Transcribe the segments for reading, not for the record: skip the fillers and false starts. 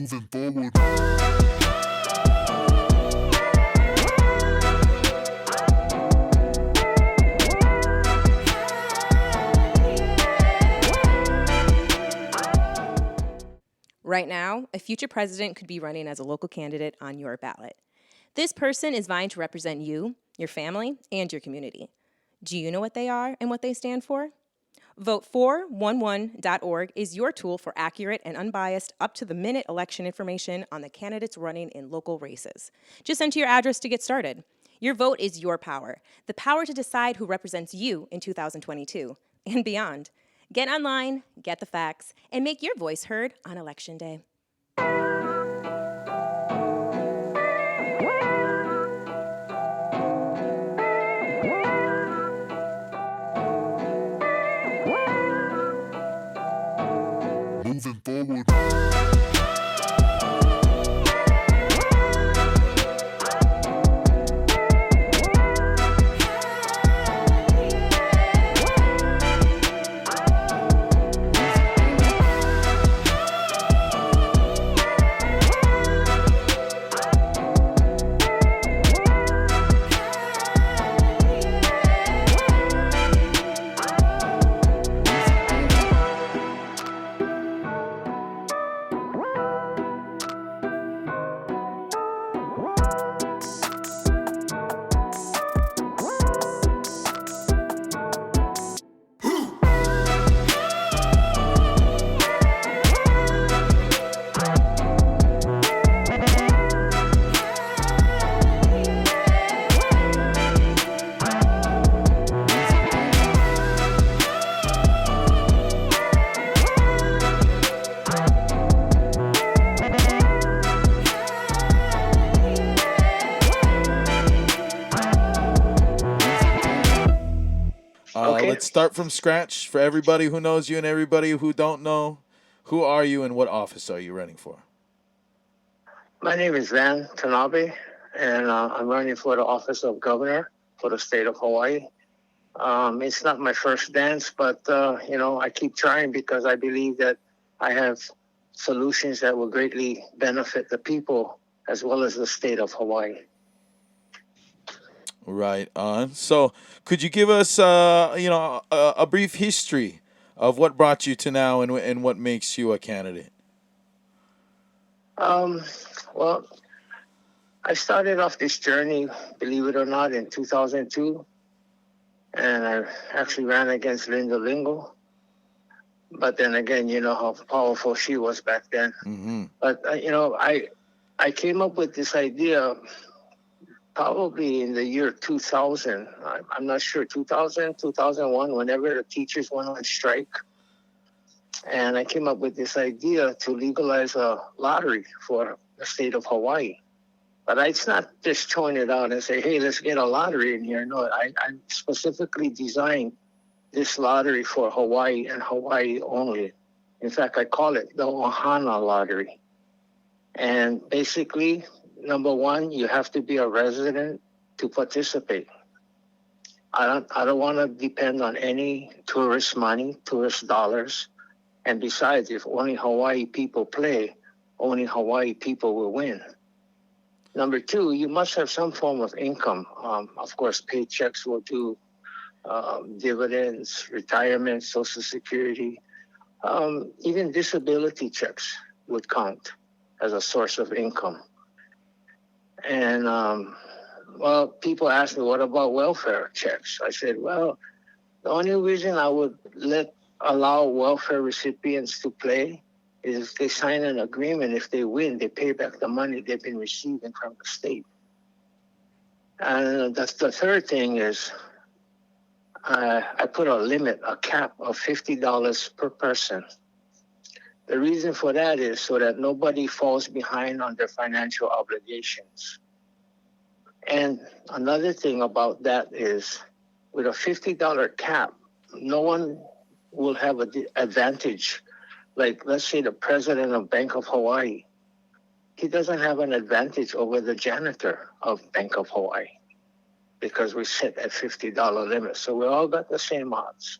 Moving forward. Right now, a future president could be running as a local candidate on your ballot. This person is vying to represent you, your family, and your community. Do you know what they are and what they stand for? Vote411.org is your tool for accurate and unbiased, up-to-the-minute election information on the candidates running in local races. Just enter your address to get started. Your vote is your power, the power to decide who represents you in 2022 and beyond. Get online, get the facts, and make your voice heard on Election Day. Moving forward. Let's start from scratch for everybody who knows you and everybody who don't know. Who are you and what office are you running for? My name is Van Tanabe, and I'm running for the office of governor for the state of Hawaii. It's not my first dance, but, I keep trying because I believe that I have solutions that will greatly benefit the people as well as the state of Hawaii. Right on. So, could you give us, a brief history of what brought you to now and what makes you a candidate? Well, I started off this journey, believe it or not, in 2002, and I actually ran against Linda Lingle. But then again, you know how powerful she was back then. Mm-hmm. But, I came up with this idea probably in the year 2000. I'm not sure, 2000, 2001, whenever the teachers went on strike. And I came up with this idea to legalize a lottery for the state of Hawaii. But it's not just throwing it out and say, hey, let's get a lottery in here. No, I specifically designed this lottery for Hawaii and Hawaii only. In fact, I call it the Ohana Lottery. And basically, number one, you have to be a resident to participate. I don't want to depend on any tourist money, tourist dollars. And besides, if only Hawaii people play, only Hawaii people will win. Number two, you must have some form of income. Of course, paychecks will do, dividends, retirement, Social Security, even disability checks would count as a source of income. And, people ask me, what about welfare checks? I said, well, the only reason I would allow welfare recipients to play is if they sign an agreement. If they win, they pay back the money they've been receiving from the state. And that's the third thing is I put a limit, a cap of $50 per person. The reason for that is so that nobody falls behind on their financial obligations. And another thing about that is with a $50 cap, no one will have an advantage. Like, let's say the president of Bank of Hawaii, he doesn't have an advantage over the janitor of Bank of Hawaii because we set at $50 limit. So we all got the same odds.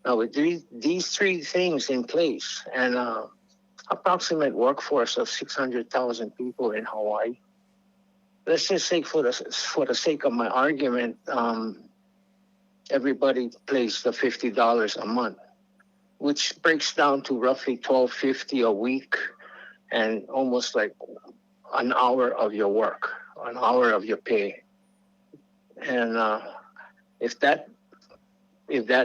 Now, with these three things in place, and approximate workforce of 600,000 people in Hawaii. Let's just say, for the sake of my argument, everybody pays the $50 a month, which breaks down to roughly $12.50 a week, and almost like an hour of your work, an hour of your pay. And if that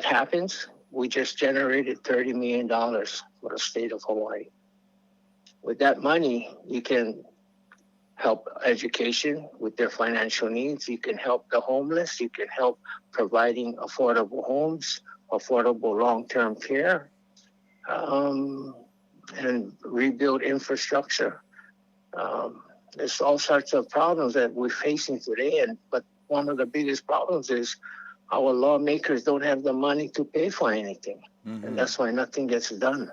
happens, we just generated $30 million for the state of Hawaii. With that money, you can help education with their financial needs. You can help the homeless. You can help providing affordable homes, affordable long-term care, and rebuild infrastructure. There's all sorts of problems that we're facing today, but one of the biggest problems is our lawmakers don't have the money to pay for anything, and that's why nothing gets done.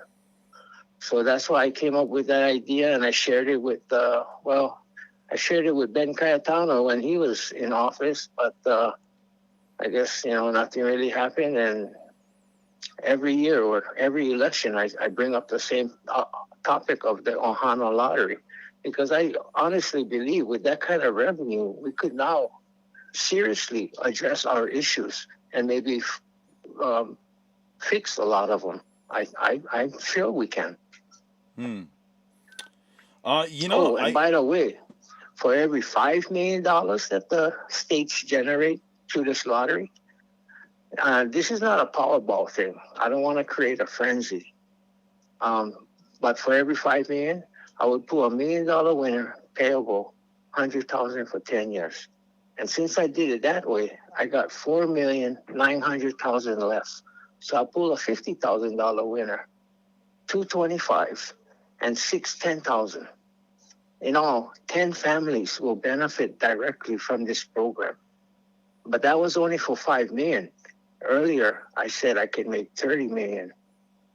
So that's why I came up with that idea, and I shared it with Ben Cayetano when he was in office, but I guess nothing really happened. And every year or every election, I bring up the same topic of the Ohana lottery, because I honestly believe with that kind of revenue, we could now seriously address our issues and maybe fix a lot of them. I'm sure we can. By the way, for every $5 million that the states generate through this lottery, this is not a Powerball thing. I don't want to create a frenzy. But for every $5 million, I would put $1 million winner payable $100,000 for 10 years. And since I did it that way, I got $4,900,000 left. So I pull a $50,000 winner, $225,000, and $10,000. In all, 10 families will benefit directly from this program. But that was only for $5 million. Earlier, I said I could make $30 million.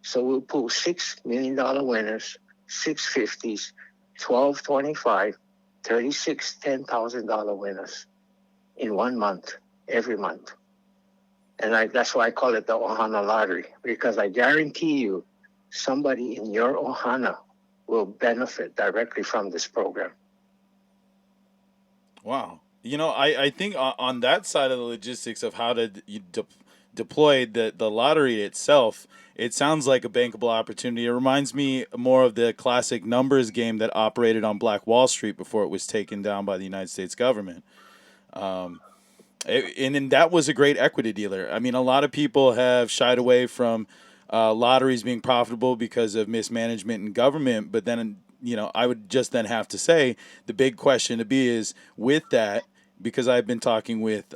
So we'll pull $6 million winners, 6 50s, 12 25, 36 $10,000 winners in 1 month, every month. And that's why I call it the Ohana Lottery, because I guarantee you somebody in your Ohana will benefit directly from this program. Wow. I think on that side of the logistics of how to deploy the lottery itself, it sounds like a bankable opportunity. It reminds me more of the classic numbers game that operated on Black Wall Street before it was taken down by the United States government. And that was a great equity dealer. I mean, a lot of people have shied away from lotteries being profitable because of mismanagement in government. But then, I would just then have to say the big question to be is with that, because I've been talking with,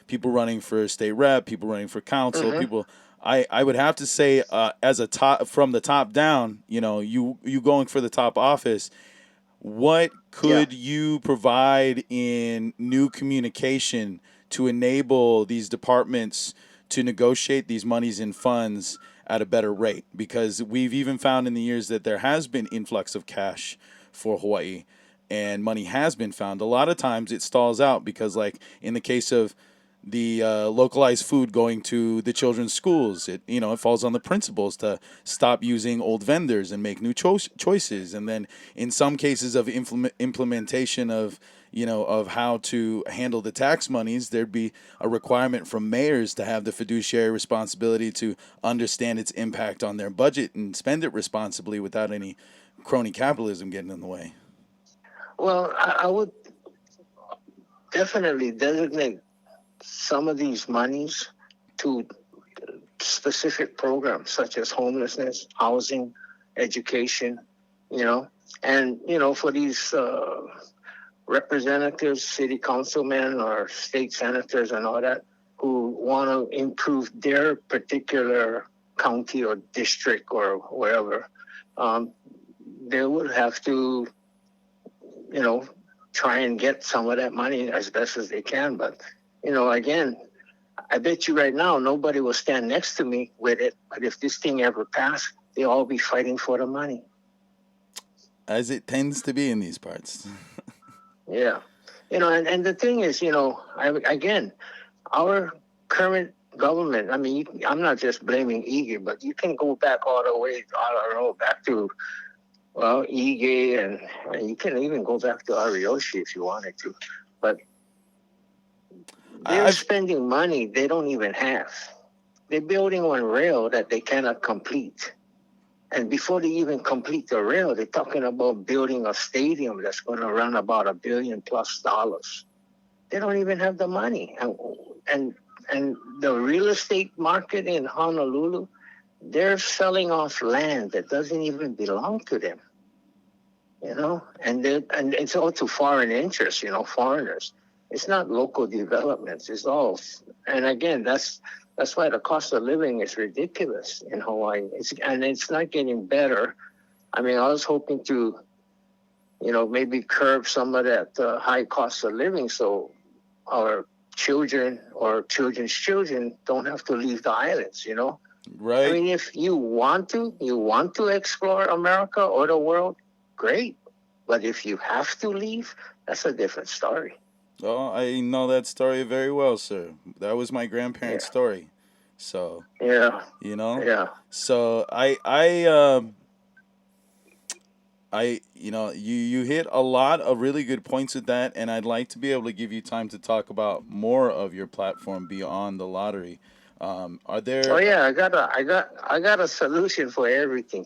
people running for state rep, people running for council, people. I would have to say as a top from the top down, you going for the top office. What could you provide in new communication to enable these departments to negotiate these monies and funds at a better rate? Because we've even found in the years that there has been influx of cash for Hawaii and money has been found. A lot of times it stalls out because, like in the case of the localized food going to the children's schools, it falls on the principals to stop using old vendors and make new choices. And then in some cases of implementation of of how to handle the tax monies, there'd be a requirement from mayors to have the fiduciary responsibility to understand its impact on their budget and spend it responsibly without any crony capitalism getting in the way. Well, I would definitely designate some of these monies to specific programs such as homelessness, housing, education, and, for these representatives, city councilmen or state senators and all that who want to improve their particular county or district or wherever, they would have to, try and get some of that money as best as they can. But again, I bet you right now nobody will stand next to me with it. But if this thing ever passed, they'll all be fighting for the money. As it tends to be in these parts. Yeah. And the thing is, our current government, I'm not just blaming Iggy, but you can go back all the way, back to Well, Ige, and you can even go back to Ariyoshi if you wanted to. But they're I've spending money they don't even have. They're building one rail that they cannot complete. And before they even complete the rail, they're talking about building a stadium that's going to run about $1 billion+. They don't even have the money. And and the real estate market in Honolulu, they're selling off land that doesn't even belong to them. And it's all to foreign interests, foreigners. It's not local developments. It's all, and again, that's why the cost of living is ridiculous in Hawaii. It's not getting better. I mean, I was hoping to, maybe curb some of that high cost of living, so our children or children's children don't have to leave the islands. right. I mean, if you want to explore America or the world, great. But if you have to leave, that's a different story. Oh, I know that story very well, sir. That was my grandparents' Yeah. story. So, Yeah. you know, Yeah. so you hit a lot of really good points with that, and I'd like to be able to give you time to talk about more of your platform beyond the lottery. Are Oh there yeah, I got a solution for everything.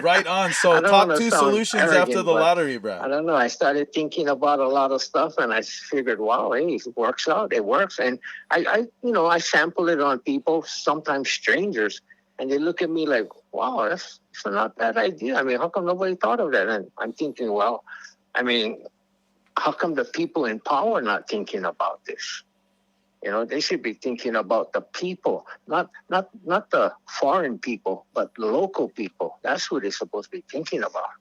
right on? I So, don't top want to two sound solutions after arrogant, the but lottery, I bro. don't know. I started thinking about a lot of stuff, and I figured, wow, hey, if it works out, it works. And I sample it on people, sometimes strangers, and they look at me like, wow, that's not a bad idea. I mean, how come nobody thought of that? And I'm thinking, well, I mean, how come the people in power are not thinking about this? They should be thinking about the people, not the foreign people, but the local people. That's who they're supposed to be thinking about.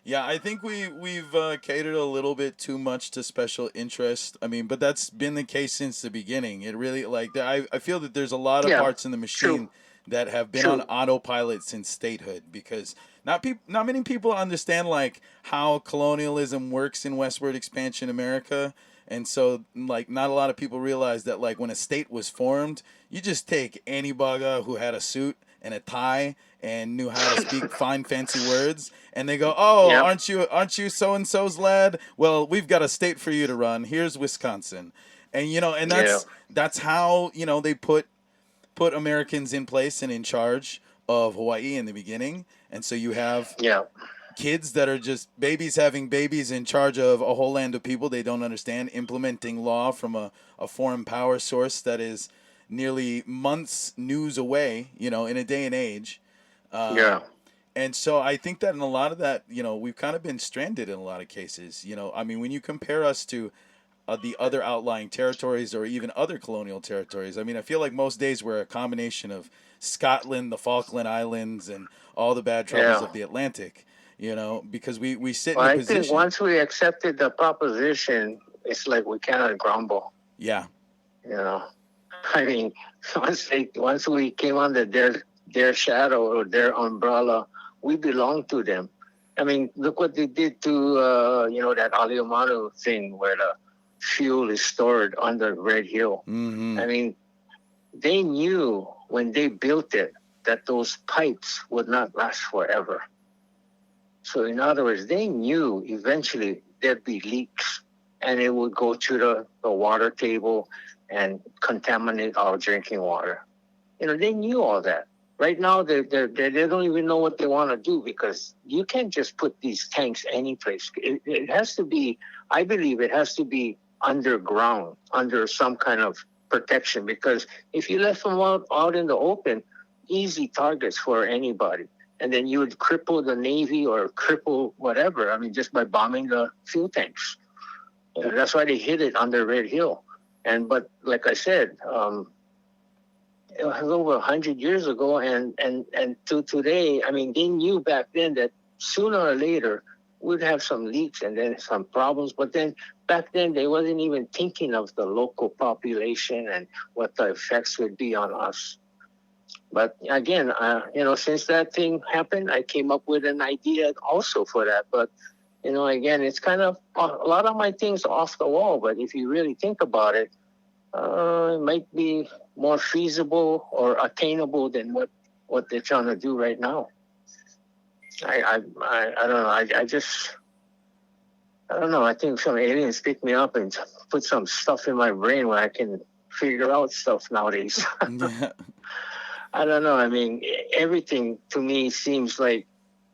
Yeah, I think we've catered a little bit too much to special interest. I mean, but that's been the case since the beginning. It really I feel that there's a lot of Yeah, parts in the machine true, that have been on true. autopilot since statehood because not many people understand like how colonialism works in westward expansion America. And so like not a lot of people realize that like when a state was formed, you just take any bugger who had a suit and a tie and knew how to speak fine fancy words and they go, "Oh, Yep, aren't you so and so's lad? Well, we've got a state for you to run. Here's Wisconsin." And and yeah, that's how, they put Americans in place and in charge of Hawaii in the beginning. And so you have yeah, kids that are just babies having babies in charge of a whole land of people they don't understand, implementing law from a foreign power source that is nearly months news away, in a day and age. yeah, Um, and so I think that in a lot of that, we've kind of been stranded in a lot of cases. I mean, when you compare us to the other outlying territories or even other colonial territories, I mean, I feel like most days we're a combination of Scotland, the Falkland Islands, and all the bad troubles yeah. of the Atlantic, because we sit in Well, a I think position. once we accepted the proposition, it's like we cannot grumble. Yeah. You know, I mean, once we came under their shadow or their umbrella, we belong to them. I mean, look what they did to that Aliomanu thing where the fuel is stored under Red Hill. Mm-hmm. I mean, they knew when they built it that those pipes would not last forever. So in other words, they knew eventually there'd be leaks and it would go to the water table and contaminate our drinking water. They knew all that. Right now, they don't even know what they want to do because you can't just put these tanks any place. It has to be, I believe it has to be underground, under some kind of protection, because if you left them out in the open, easy targets for anybody. And then you would cripple the Navy or cripple whatever. I mean, just by bombing the fuel tanks. That's why they hid it under Red Hill. But like I said, it was over 100 years ago, and to today, I mean, they knew back then that sooner or later we'd have some leaks and then some problems. But then back then, they wasn't even thinking of the local population and what the effects would be on us. But again, since that thing happened, I came up with an idea also for that. But again, it's kind of a lot of my things off the wall. But if you really think about it, it might be more feasible or attainable than what they're trying to do right now. I don't know. I don't know. I think some aliens pick me up and put some stuff in my brain where I can figure out stuff nowadays. Yeah. I don't know. I mean, everything to me seems like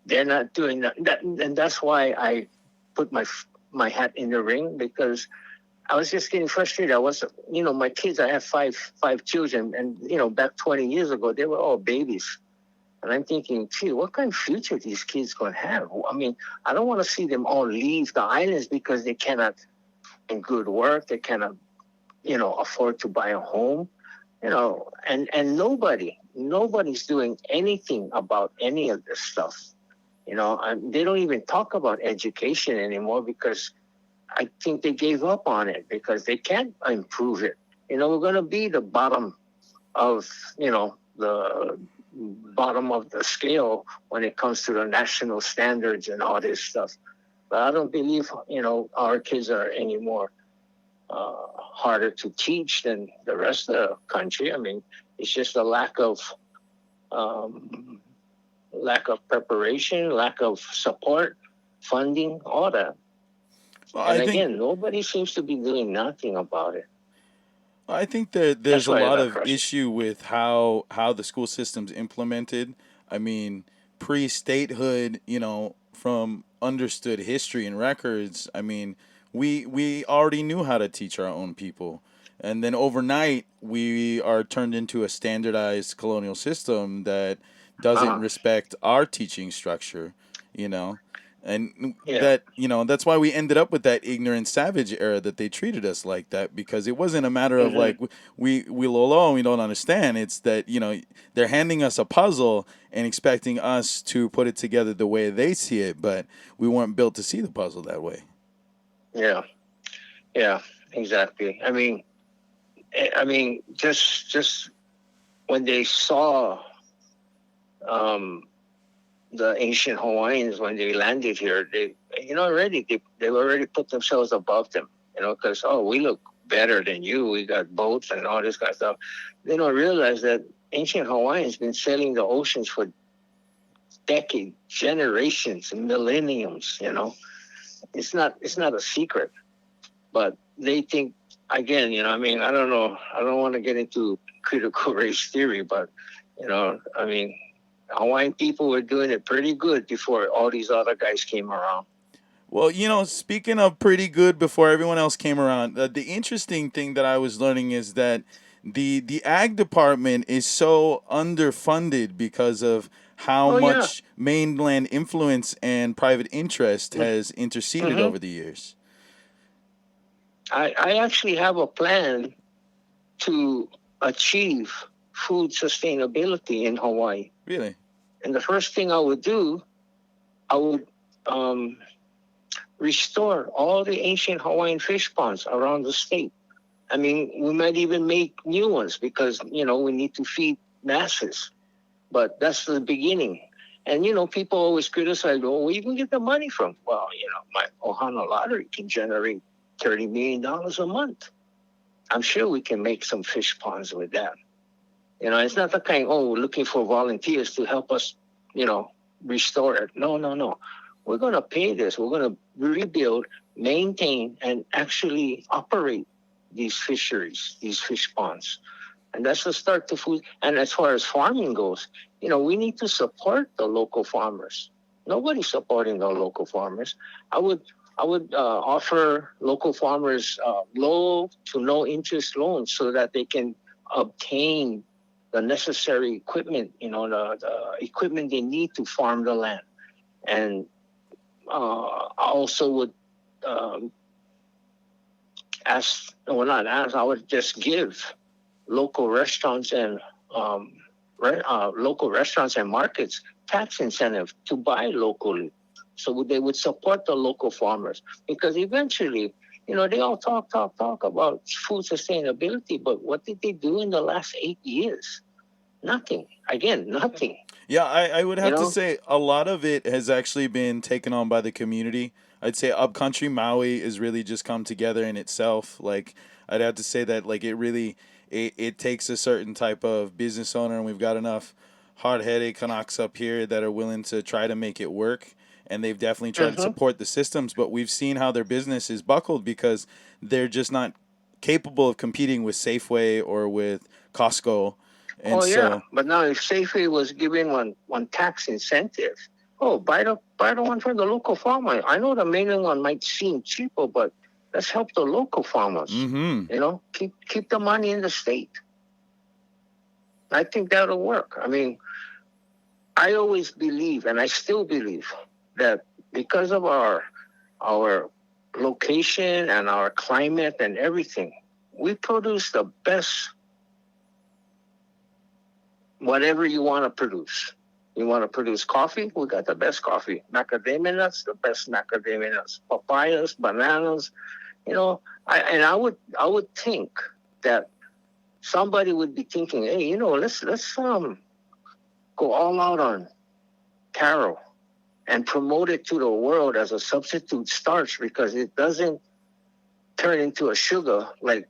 they're not doing that, and that's why I put my hat in the ring, because I was just getting frustrated. I was, my kids. I have five children, and back 20 years ago, they were all babies. And I'm thinking, gee, what kind of future these kids going to have? I mean, I don't want to see them all leave the islands because they cannot in good work. They cannot, afford to buy a home, and nobody's doing anything about any of this stuff. And they don't even talk about education anymore because I think they gave up on it because they can't improve it. We're going to be the bottom of, the bottom of the scale when it comes to the national standards and all this stuff. But I don't believe, our kids are any more harder to teach than the rest of the country. I mean, it's just a lack of preparation, lack of support, funding, all that. Well, And again, nobody seems to be doing nothing about it. I think that That's there's a why I lot got of frustrated. issue with how the school system's implemented. I mean, pre-statehood, from understood history and records, I mean, we already knew how to teach our own people. And then overnight, we are turned into a standardized colonial system that doesn't Uh-huh. respect our teaching structure, you know and Yeah. that's why we ended up with that ignorant savage era, that they treated us like that, because it wasn't a matter of Mm-hmm. like we lolo and we don't understand. It's that they're handing us a puzzle and expecting us to put it together the way they see it, but we weren't built to see the puzzle that way. Yeah. Yeah. Exactly. I mean, just when they saw um, the ancient Hawaiians when they landed here, they already put themselves above them. Because we look better than you. We got boats and all this kind of stuff. They don't realize that ancient Hawaiians been sailing the oceans for decades, generations, millenniums. It's not a secret, but they think again. I don't know. I don't want to get into critical race theory, but Hawaiian people were doing it pretty good before all these other guys came around. Well, speaking of pretty good before everyone else came around, the interesting thing that I was learning is that the ag department is so underfunded because of how Oh yeah. much mainland influence and private interest has interceded Mm-hmm. over the years. I actually have a plan to achieve food sustainability in Hawaii. Really? And the first thing I would do, I would restore all the ancient Hawaiian fish ponds around the state. I mean, we might even make new ones because, we need to feed masses. But that's the beginning. And, people always criticize, where you can get the money from? Well, my Ohana lottery can generate $30 million a month. I'm sure we can make some fish ponds with that. It's not the kind, looking for volunteers to help us, restore it. No, no, no. We're going to pay this. We're going to rebuild, maintain, and actually operate these fisheries, these fish ponds. And that's the start to food. And as far as farming goes, we need to support the local farmers. Nobody's supporting the local farmers. I would offer local farmers low to no interest loans so that they can obtain the necessary equipment, the equipment they need to farm the land. And I also would I would just give local restaurants and markets tax incentive to buy locally, so they would support the local farmers. Because eventually, they all talk about food sustainability, but what did they do in the last 8 years? Nothing. Again, nothing. Yeah, I would You have to know? say a lot of it has actually been taken on by the community. I'd say Upcountry Maui has really just come together in itself. Like, I'd have to say that, like, it really it takes a certain type of business owner, and we've got enough hard-headed Canucks up here that are willing to try to make it work, and they've definitely tried to Mm-hmm. support the systems. But we've seen how their business is buckled because they're just not capable of competing with Safeway or with Costco, and Oh yeah, so. but now if Safeway was giving one tax incentive, oh buy the one from the local farmer. I know the mainland one might seem cheaper, but let's help the local farmers. Mm-hmm. You know, keep the money in the state. I think that'll work. I mean, I always believe, and I still believe, that because of our location and our climate and everything, we produce the best whatever you want to produce. You want to produce coffee? We got the best coffee. Macadamia nuts, the best macadamia nuts. Papayas, bananas. You know, I would think that somebody would be thinking, hey, you know, let's go all out on taro and promote it to the world as a substitute starch because it doesn't turn into a sugar like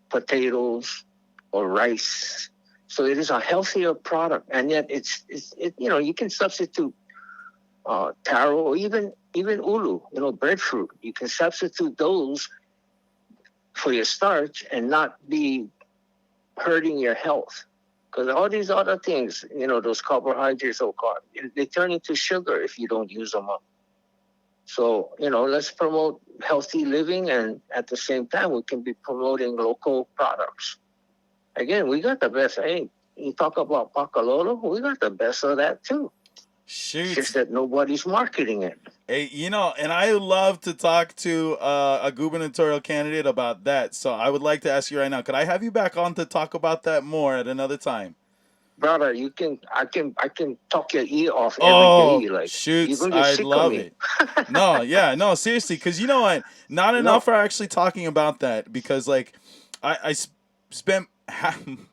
potatoes or rice. So it is a healthier product, and yet it's you know, you can substitute taro or even ulu, you know, breadfruit. You can substitute those for your starch and not be hurting your health. Because all these other things, you know, those carbohydrates, they turn into sugar if you don't use them up. So, you know, let's promote healthy living, and at the same time, we can be promoting local products. Again, we got the best. Hey, you talk about Pakalolo, we got the best of that too. It's just Shoot. that nobody's marketing it. Hey, you know, and I love to talk to a gubernatorial candidate about that. So I would like to ask you right now, could I have you back on to talk about that more at another time? Brother, I can talk your ear off every Oh, day. Like, you're shoots. gonna get I'd sick of love me. it. No, yeah, no, seriously. Because you know what? Not enough No. are actually talking about that. Because, like, I spent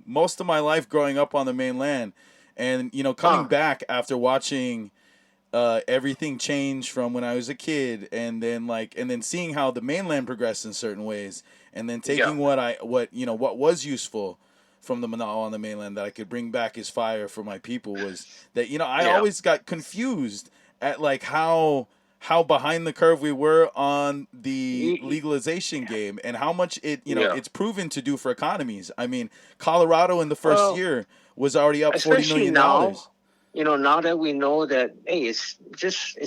most of my life growing up on the mainland. And, you know, coming Uh, back after watching everything changed from when I was a kid, and then seeing how the mainland progressed in certain ways, and then yeah. taking what was useful from the Manao on the mainland that I could bring back as fire for my people was that I Yeah. always got confused at like how behind the curve we were on the You- legalization game and how much yeah. it's proven to do for economies. I mean, Colorado in the first Well, year was already up $40 especially million now, dollars. you know, now that we know that, hey, it's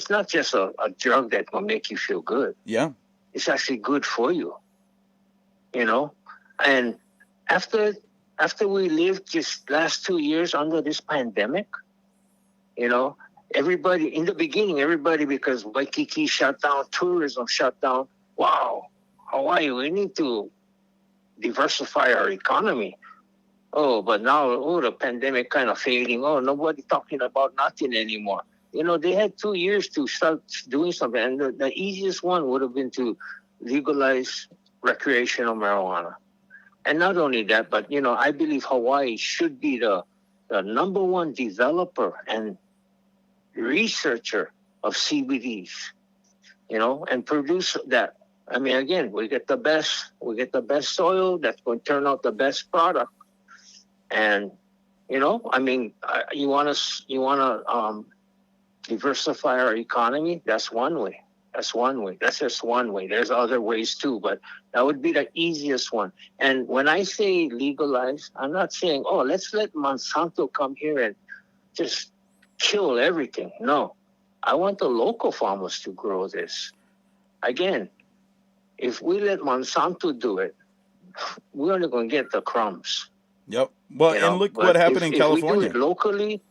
not just a drug that will make you feel good. Yeah. It's actually good for you, you know. And after we lived just last 2 years under this pandemic, you know, everybody in the beginning, because Waikiki shut down, tourism shut down. Wow, Hawaii, we need to diversify our economy. Oh, but now, the pandemic kind of fading. Oh, nobody talking about nothing anymore. You know, they had 2 years to start doing something. And the easiest one would have been to legalize recreational marijuana. And not only that, but, you know, I believe Hawaii should be the number one developer and researcher of CBDs, you know, and produce that. I mean, again, we get the best soil that's going to turn out the best product. And, you know, I mean, you want to diversify our economy. That's one way. That's just one way. There's other ways too, but that would be the easiest one. And when I say legalize, I'm not saying, oh, let's let Monsanto come here and just kill everything. No, I want the local farmers to grow this. Again, if we let Monsanto do it, we're only going to get the crumbs. Yep. Well, You and know, look but what happened in if we do California. it locally,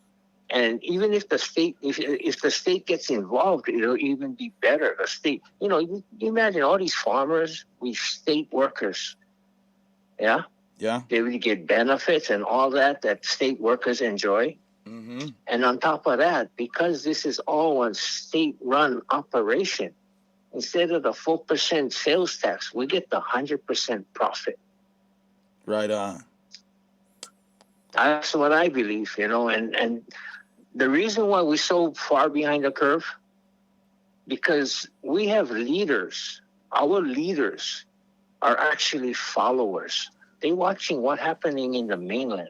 and even if the state, if the state gets involved, it'll even be better. The state, you know, you imagine all these farmers, we state workers, yeah, Yeah. they really get benefits and all that state workers enjoy. Mm-hmm. And on top of that, because this is all one state-run operation, instead of the 4% sales tax, we get the 100% profit. Right on. That's what I believe, you know, and the reason why we're so far behind the curve, because we have leaders. Our leaders are actually followers. They're watching what's happening in the mainland.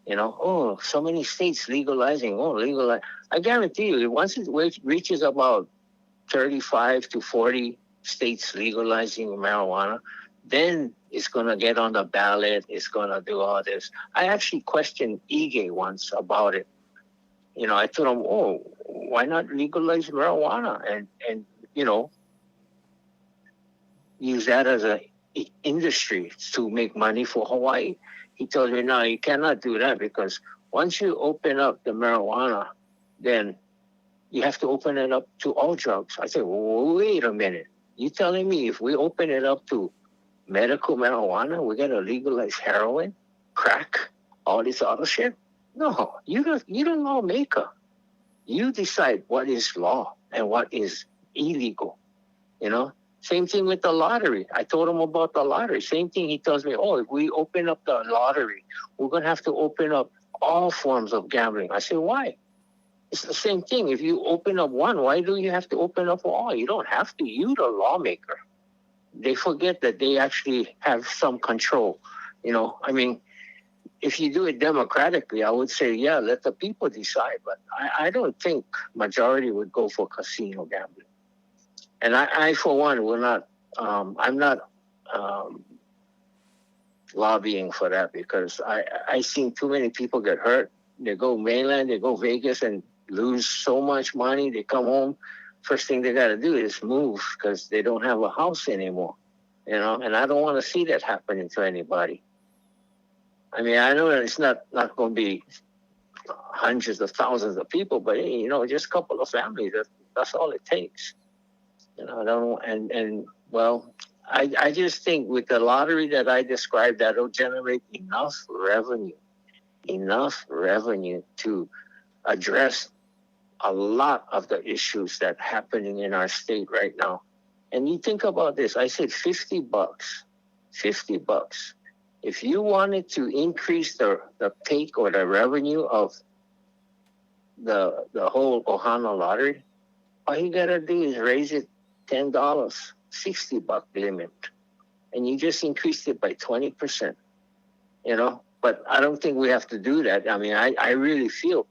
You know, oh, so many states legalizing. Oh, legalize. I guarantee you, once it reaches about 35 to 40 states legalizing marijuana, then it's going to get on the ballot. It's going to do all this. I actually questioned Ige once about it. You know, I told him, oh, why not legalize marijuana and you know, use that as a industry to make money for Hawaii? He told me, no, you cannot do that because once you open up the marijuana, then you have to open it up to all drugs. I said, well, wait a minute. You telling me if we open it up to medical marijuana, we're gonna legalize heroin, crack, all this other shit? No, you're the lawmaker. You decide what is law and what is illegal. You know? Same thing with the lottery. I told him about the lottery. Same thing. He tells me, oh, if we open up the lottery, we're gonna have to open up all forms of gambling. I said, why? It's the same thing. If you open up one, why do you have to open up all? You don't have to. You, the lawmaker. They forget that they actually have some control. You know, I mean, if you do it democratically, I would say, yeah, let the people decide. But I don't think majority would go for casino gambling. And I for one, will not. I'm not lobbying for that because I seen too many people get hurt. They go mainland, they go Vegas, and lose so much money. They come home. First thing they got to do is move because they don't have a house anymore. You know, and I don't want to see that happening to anybody. I mean, I know that it's not going to be hundreds of thousands of people, but hey, you know, just a couple of families. That's all it takes. You know, I don't. And well, I just think with the lottery that I described, that'll generate enough revenue to address a lot of the issues that are happening in our state right now. And you think about this, I said $50. $50. If you wanted to increase the take or the revenue of the whole Ohana lottery, all you gotta do is raise it $10, $60 limit. And you just increased it by 20%. You know? But I don't think we have to do that. I mean, I really feel,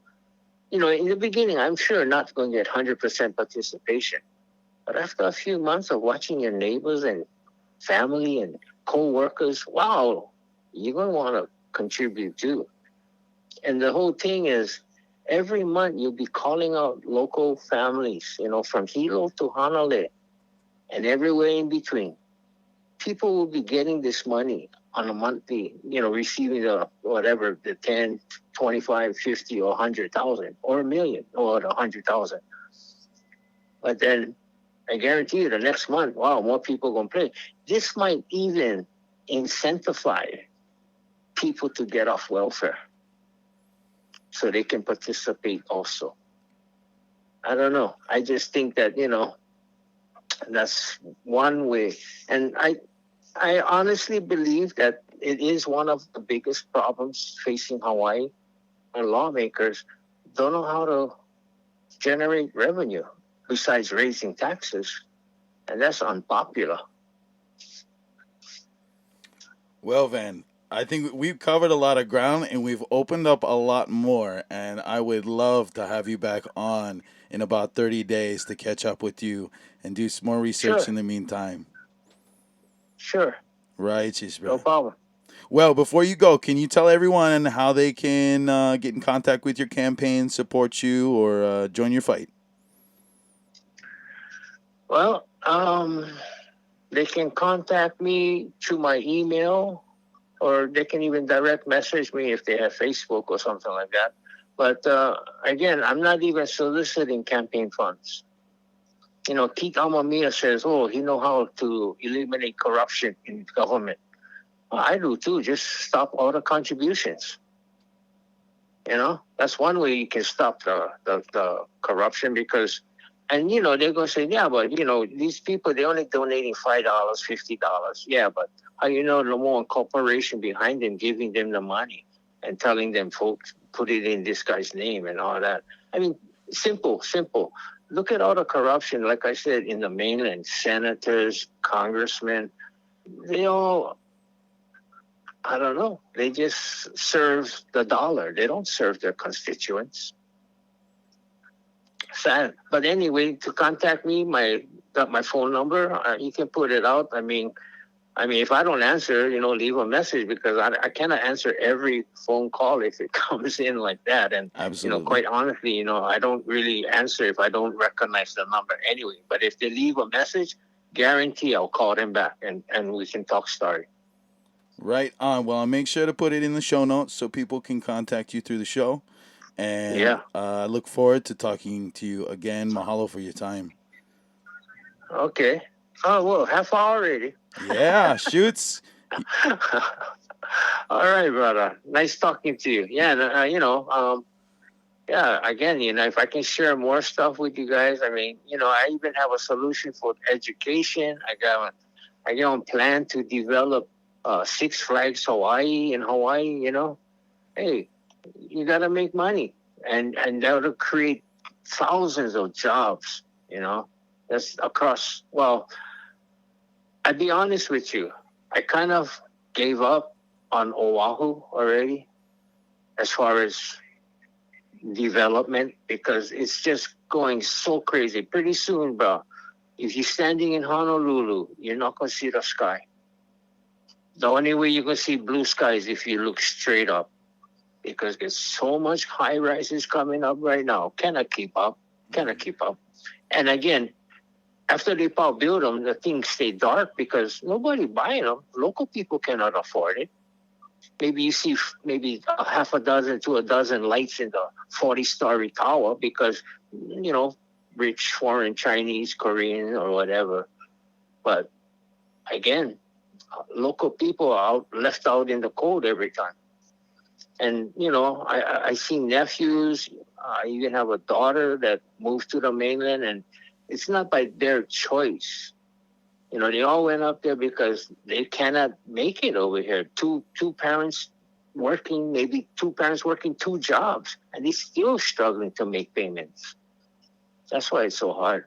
you know, in the beginning, I'm sure not going to get 100% participation. But after a few months of watching your neighbors and family and co-workers, wow, you're going to want to contribute too. And the whole thing is, every month you'll be calling out local families, you know, from Hilo to Hanalei and everywhere in between. People will be getting this money on a monthly, you know, receiving the whatever, the 10, 25, 50, or 100,000 or a million or 100,000. But then I guarantee you the next month, wow, more people going to play. This might even incentivize people to get off welfare so they can participate also. I don't know. I just think that, you know, that's one way. And I honestly believe that it is one of the biggest problems facing Hawaii, and lawmakers don't know how to generate revenue besides raising taxes. And that's unpopular. Well, Van, I think we've covered a lot of ground and we've opened up a lot more. And I would love to have you back on in about 30 days to catch up with you and do some more research Sure. in the meantime. Sure. Righteous, bro. No problem. Well, before you go, can you tell everyone how they can get in contact with your campaign, support you, or join your fight? Well, they can contact me through my email, or they can even direct message me if they have Facebook or something like that. But again, I'm not even soliciting campaign funds. You know, Keith Amamiya says, oh, he knows how to eliminate corruption in government. Well, I do too. Just stop all the contributions. You know, that's one way you can stop the corruption because, and you know, they're going to say, yeah, but you know, these people, they're only donating $5, $50. Yeah, but how you know the more corporation behind them giving them the money and telling them, folks, put it in this guy's name and all that. I mean, simple. Look at all the corruption, like I said, in the mainland, senators, congressmen, they all I don't know. They just serve the dollar. They don't serve their constituents. Sad. But anyway, to contact me, got my phone number. You can put it out. I mean, if I don't answer, leave a message, because I cannot answer every phone call if it comes in like that. And, Absolutely. quite honestly, I don't really answer if I don't recognize the number anyway. But if they leave a message, guarantee I'll call them back and we can talk story. Right on. Well, I'll make sure to put it in the show notes so people can contact you through the show. And I look forward to talking to you again. Mahalo for your time. Okay. Oh, well, half hour already. Yeah, shoots. All right, brother. Nice talking to you. Yeah, and, again, if I can share more stuff with you guys, I even have a solution for education. I got a plan to develop Six Flags Hawaii in Hawaii, Hey, you got to make money. And that will create thousands of jobs, That's across, I'd be honest with you. I kind of gave up on Oahu already as far as development, because it's just going so crazy. Pretty soon, bro, if you're standing in Honolulu, you're not going to see the sky. The only way you're going to see blue skies if you look straight up, because there's so much high rises coming up right now. Cannot keep up. And again, after they build them, the things stay dark because nobody buying them. Local people cannot afford it. Maybe you see a half a dozen to a dozen lights in the 40-story tower because, rich foreign Chinese, Korean, or whatever. But again, local people are left out in the cold every time. And, I see nephews. I even have a daughter that moved to the mainland, and it's not by their choice. They all went up there because they cannot make it over here. Two parents working, maybe two parents working two jobs, and they're still struggling to make payments. That's why it's so hard.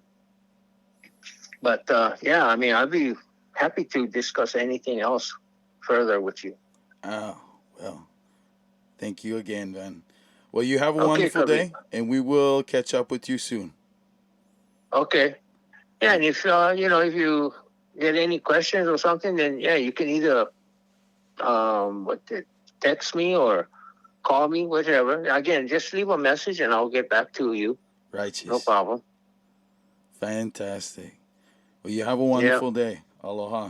But, I'd be happy to discuss anything else further with you. Oh, well, thank you again, Ben. Well, you have a wonderful day, and we will catch up with you soon. Okay. Yeah, and if you get any questions or something, then you can either text me or call me, whatever. Again, just leave a message and I'll get back to you. Righteous. No problem. Fantastic. Well, you have a wonderful day. Aloha.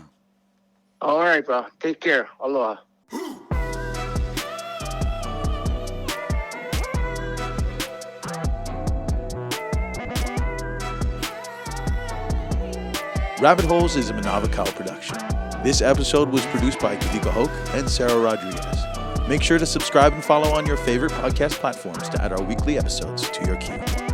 All right, bro. Take care. Aloha. Rabbit Holes is a Manavakau production. This episode was produced by Kawika Hoke and Sarah Rodriguez. Make sure to subscribe and follow on your favorite podcast platforms to add our weekly episodes to your queue.